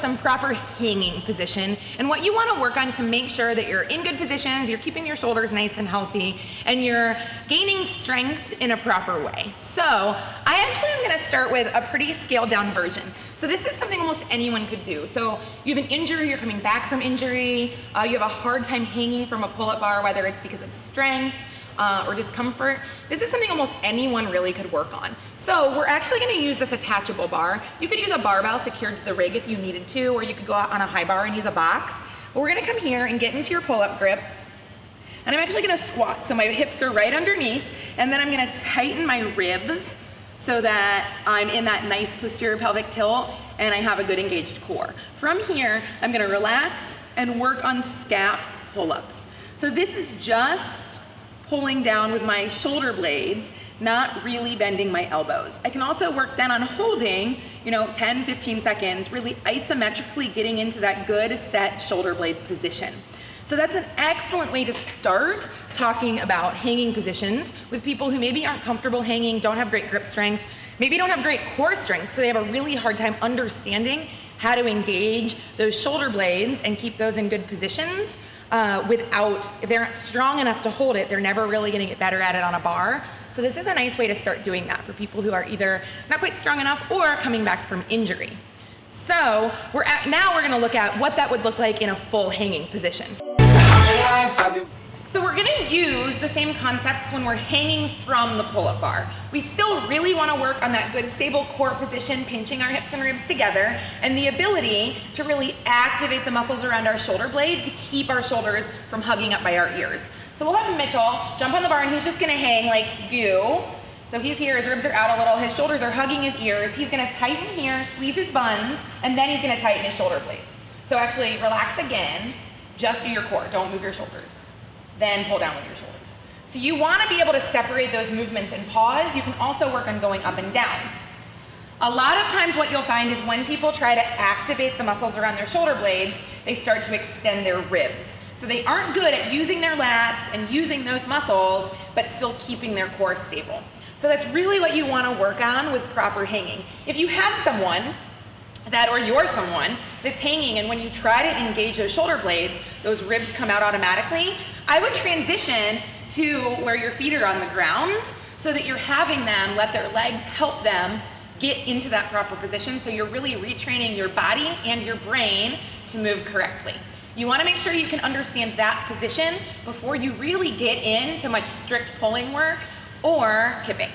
some proper hanging position and what you want to work on to make sure that you're in good positions, you're keeping your shoulders nice and healthy, and you're gaining strength in a proper way. So I actually am going to start with a pretty scaled down version. So this is something almost anyone could do. So you have an injury, you're coming back from injury, you have a hard time hanging from a pull-up bar, whether it's because of strength or discomfort. This is something almost anyone really could work on. So we're actually going to use this attachable bar. You could use a barbell secured to the rig if you needed to, or you could go out on a high bar and use a box. But we're going to come here and get into your pull-up grip. And I'm actually going to squat. So my hips are right underneath, and then I'm going to tighten my ribs so that I'm in that nice posterior pelvic tilt and I have a good engaged core. From here, I'm going to relax and work on scap pull-ups. So this is just pulling down with my shoulder blades, not really bending my elbows. I can also work then on holding, 10, 15 seconds, really isometrically getting into that good set shoulder blade position. So that's an excellent way to start talking about hanging positions with people who maybe aren't comfortable hanging, don't have great grip strength, maybe don't have great core strength, so they have a really hard time understanding how to engage those shoulder blades and keep those in good positions if they're not strong enough to hold it, they're never really gonna get better at it on a bar. So this is a nice way to start doing that for people who are either not quite strong enough or coming back from injury. So now we're going to look at what that would look like in a full hanging position. So we're going to use the same concepts when we're hanging from the pull-up bar. We still really want to work on that good stable core position, pinching our hips and ribs together, and the ability to really activate the muscles around our shoulder blade to keep our shoulders from hugging up by our ears. So we'll have Mitchell jump on the bar and he's just going to hang like goo. So he's here, his ribs are out a little, his shoulders are hugging his ears. He's gonna tighten here, squeeze his buns, and then he's gonna tighten his shoulder blades. So actually relax again, just do your core, don't move your shoulders. Then pull down with your shoulders. So you wanna be able to separate those movements and pause. You can also work on going up and down. A lot of times what you'll find is when people try to activate the muscles around their shoulder blades, they start to extend their ribs. So they aren't good at using their lats and using those muscles, but still keeping their core stable. So that's really what you want to work on with proper hanging. If you had someone or you're someone that's hanging and when you try to engage those shoulder blades, those ribs come out automatically, I would transition to where your feet are on the ground so that you're having them let their legs help them get into that proper position. So you're really retraining your body and your brain to move correctly. You want to make sure you can understand that position before you really get into much strict pulling work or kipping.